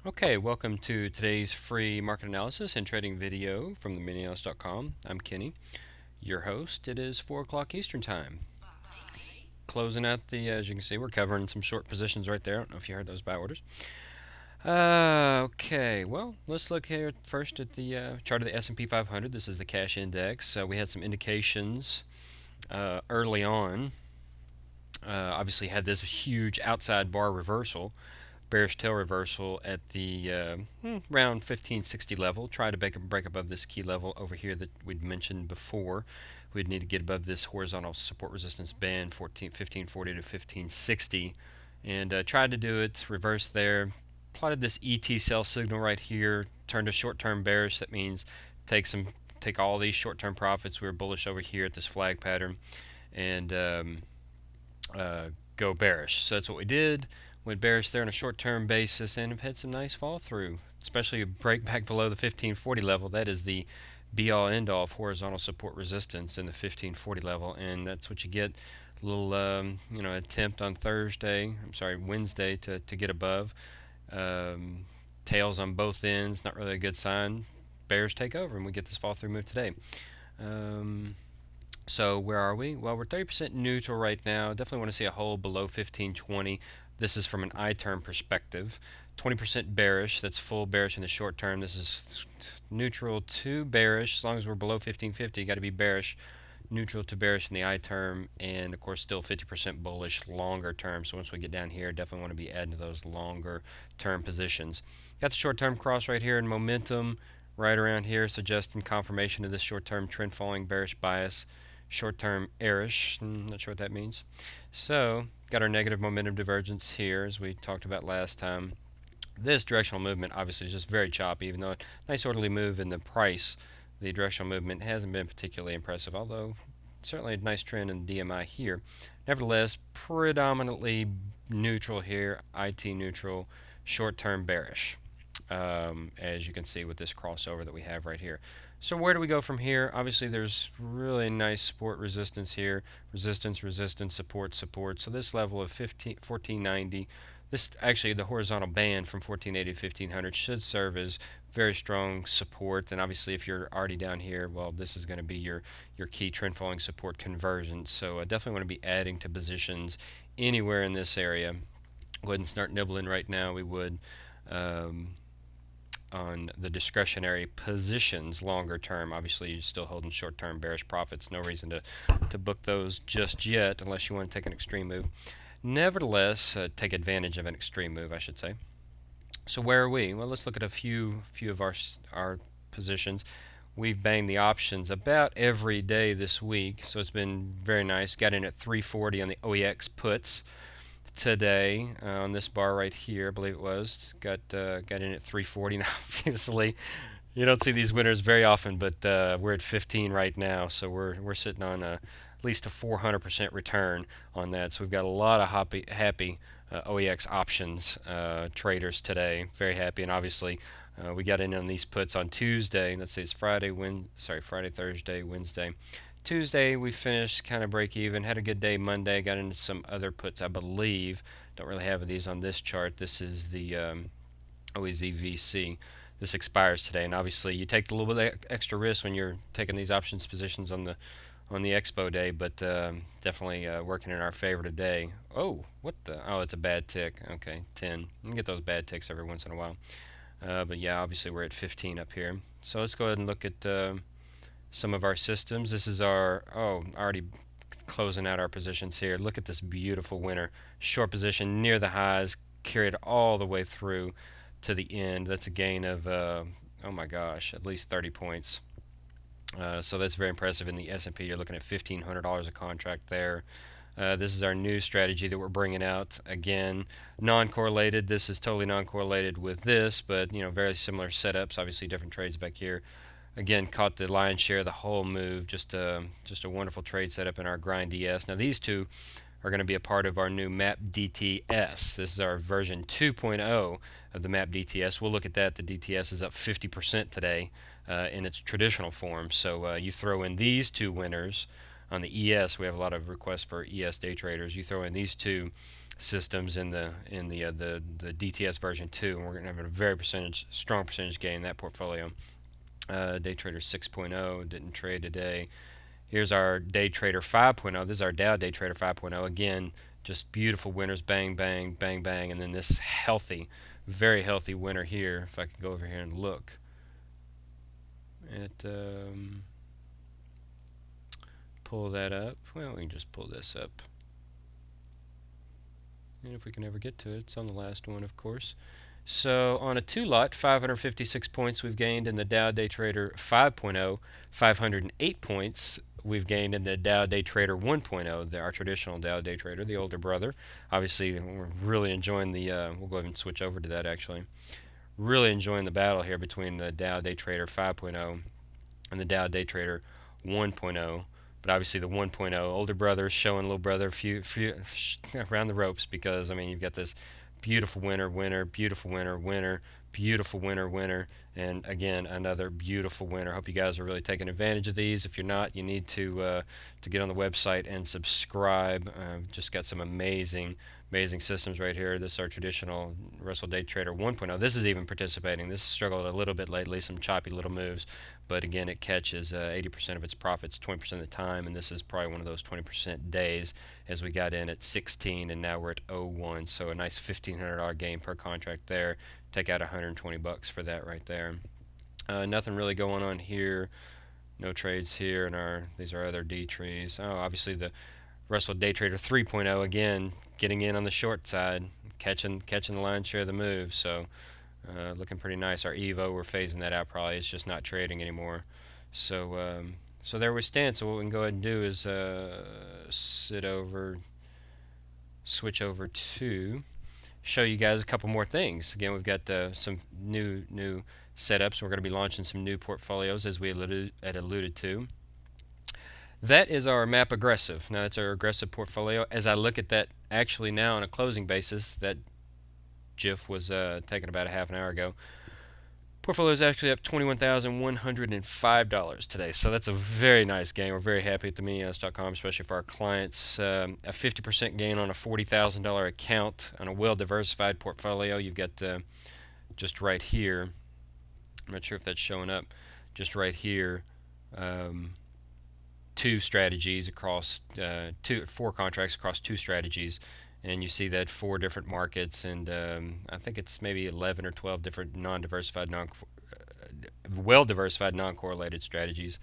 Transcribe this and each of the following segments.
Okay, welcome to today's free market analysis and trading video from the MiniAnalyst.com. I'm Kenny, your host. It is 4 o'clock Eastern Time. Closing out as you can see, we're covering some short positions right there. I don't know if you heard those buy orders. Okay, well, let's look here first at the chart of the S&P 500. This is the cash index. We had some indications early on. Obviously, had this huge outside bar reversal, bearish tail reversal at the around 1560 level. Try to break above this key level over here that we'd mentioned before. We'd need to get above this horizontal support resistance band 1540 to 1560 and tried to do it, reverse there. Plotted this ET sell signal right here, turned a short-term bearish. That means take all these short-term profits. We were bullish over here at this flag pattern and go bearish. So that's what we did. Went bearish there on a short-term basis and have had some nice fall through, especially a break back below the 1540 level. That is the be-all end-all of horizontal support resistance in the 1540 level, and that's what you get. A little attempt on Wednesday to get above. Tails on both ends, not really a good sign. Bears take over, and we get this fall through move today. So where are we? Well, we're 30% neutral right now. Definitely want to see a hold below 1520. This is from an I-term perspective. 20% bearish. That's full bearish in the short term. This is neutral to bearish. As long as we're below 1550, you got to be bearish. Neutral to bearish in the I-term, and of course still 50% bullish longer term. So once we get down here, definitely want to be adding to those longer term positions. Got the short-term cross right here in momentum right around here, suggesting confirmation of this short-term trend following bearish bias. Short-term bearish, not sure what that means. So got our negative momentum divergence here, as we talked about last time. This directional movement obviously is just very choppy, even though a nice orderly move in the price. The directional movement hasn't been particularly impressive, although certainly a nice trend in the DMI here. Nevertheless, predominantly neutral here, IT neutral, short-term bearish, as you can see with this crossover that we have right here. So where do we go from here? Obviously, there's really nice support resistance here. Resistance, resistance, support, support. So this level of 1490, this actually the horizontal band from 1480 to 1500 should serve as very strong support. And obviously, if you're already down here, well, this is going to be your key trend following support conversion. So I definitely want to be adding to positions anywhere in this area. Go ahead and start nibbling right now. We would. On the discretionary positions longer term. Obviously, you're still holding short-term bearish profits. No reason to book those just yet unless you want to take an extreme move. Nevertheless, take advantage of an extreme move, I should say. So where are we? Well, let's look at a few of our positions. We've banged the options about every day this week, so it's been very nice. Got in at 340 on the OEX puts today on this bar right here, I believe it was. Got in at 340. Now, obviously, you don't see these winners very often, but we're at 15 right now, so we're sitting on at least a 400% return on that. So we've got a lot of happy OEX options traders today. Very happy, and obviously we got in on these puts on Tuesday. Let's say it's Friday, Thursday, Wednesday. Tuesday we finished kind of break even. Had a good day Monday. Got into some other puts, I believe. Don't really have these on this chart. This is the OEZVC. This expires today, and obviously you take a little bit extra risk when you're taking these options positions on the expo day, but definitely working in our favor today. Oh, what the? Oh, it's a bad tick. Okay, 10. You can get those bad ticks every once in a while. But yeah, obviously we're at 15 up here. So let's go ahead and look at some of our systems. This is our, already closing out our positions here. Look at this beautiful winner. Short position near the highs, carried all the way through to the end. That's a gain of, oh my gosh, at least 30 points. So that's very impressive. In the S&P, you're looking at $1,500 a contract there. This is our new strategy that we're bringing out. Again, non-correlated. This is totally non-correlated with this, but very similar setups. Obviously, different trades back here. Again, caught the lion's share of the whole move. Just a wonderful trade setup in our grind DS. Now these two are going to be a part of our new map DTS. This is our version 2.0 of the map DTS. We'll look at that. The DTS is up 50% today in its traditional form. So you throw in these two winners on the ES. We have a lot of requests for ES day traders. You throw in these two systems in the DTS version 2, and we're going to have a very strong percentage gain in that portfolio. Day Trader 6.0 didn't trade today. Here's our Day Trader 5.0. This is our Dow Day Trader 5.0. Again, just beautiful winners, bang, bang, bang, bang, and then this healthy, very healthy winner here. If I could go over here and look at, pull that up. Well, we can just pull this up. And if we can ever get to it, it's on the last one, of course. So on a 2-lot, 556 points we've gained in the Dow Day Trader 5.0, 508 points we've gained in the Dow Day Trader 1.0, our traditional Dow Day Trader, the older brother. Obviously, we're really enjoying the, we'll go ahead and switch over to that actually. Really enjoying the battle here between the Dow Day Trader 5.0 and the Dow Day Trader 1.0. But obviously the 1.0 older brother showing little brother few around the ropes, because I mean you've got this beautiful winner, winner, beautiful winner, winner, beautiful winner, winner, and again another beautiful winner. Hope you guys are really taking advantage of these. If you're not, you need to get on the website and subscribe. Just got some amazing systems right here. This is our traditional Russell Day Trader 1.0. This is even participating. This has struggled a little bit lately, some choppy little moves, but again it catches 80% of its profits 20% of the time, and this is probably one of those 20% days, as we got in at 16 and now we're at 01. So a nice $1,500 gain per contract there. Take out 120 bucks for that right there. Nothing really going on here. No trades here, and these are other D trees. Oh, obviously the Russell Day Trader 3.0 again getting in on the short side, catching the lion's share of the move. So looking pretty nice. Our Evo, we're phasing that out probably. It's just not trading anymore. So so there we stand. So what we can go ahead and do is switch over to show you guys a couple more things. Again, we've got some new setups. We're going to be launching some new portfolios, as we alluded to. That is our map aggressive. Now that's our aggressive portfolio. As I look at that actually now on a closing basis, that GIF was taken about a half an hour ago. Portfolio is actually up $21,105 today, so that's a very nice gain. We're very happy at the MiniAnalyst.com, especially for our clients. A 50% gain on a $40,000 account on a well-diversified portfolio. You've got just right here. I'm not sure if that's showing up. Just right here. Two strategies across 4 contracts across 2 strategies, and you see that 4 different markets, and I think it's maybe 11 or 12 different well-diversified non-correlated strategies.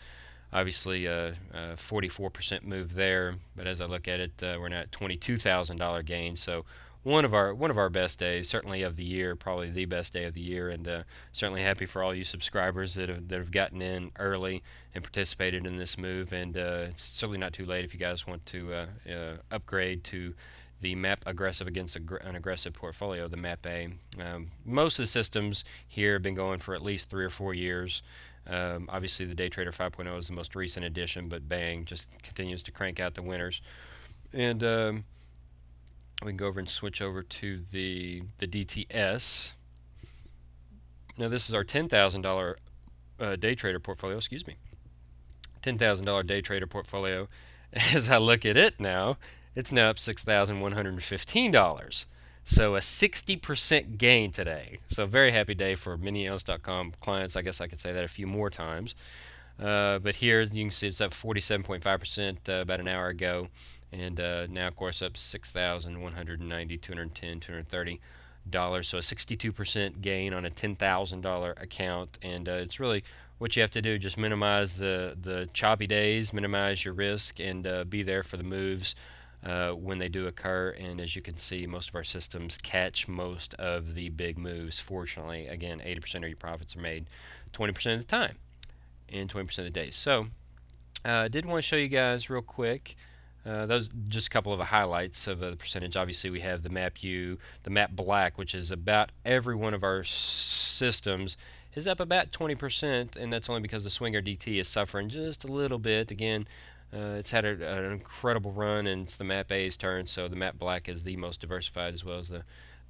Obviously, 44% move there, but as I look at it, we're now at $22,000 gain. So one of our best days, certainly of the year, probably the best day of the year, and certainly happy for all you subscribers that have gotten in early and participated in this move. And it's certainly not too late if you guys want to upgrade to the map aggressive against an aggressive portfolio, the map A. Most of the systems here have been going for at least 3 or 4 years. Obviously, the Day Trader 5.0 is the most recent addition, but bang, just continues to crank out the winners. And we can go over and switch over to the DTS. Now this is our $10,000 day trader portfolio. Excuse me, $10,000 day trader portfolio. As I look at it now, it's now up $6,115. So a 60% gain today. So very happy day for MiniAnalyst.com clients. I guess I could say that a few more times. But here you can see it's up 47.5% about an hour ago, and now of course up $6,190, $210, $230. So a 62% gain on a $10,000 account, and it's really what you have to do. Just minimize the choppy days, minimize your risk, and be there for the moves when they do occur. And as you can see, most of our systems catch most of the big moves. Fortunately, again, 80% of your profits are made 20% of the time and 20% of the days. So I did want to show you guys real quick. Those just a couple of highlights of the percentage. Obviously, we have the map U, the map black, which is about every one of our systems is up about 20%, and that's only because the Swinger DT is suffering just a little bit. Again, it's had an incredible run, and it's the map A's turn, so the map black is the most diversified, as well as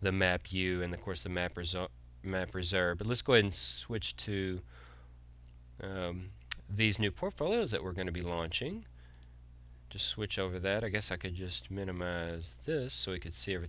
the map U, and of course the map reserve. But let's go ahead and switch to these new portfolios that we're going to be launching. Just switch over that. I guess I could just minimize this so we could see everything.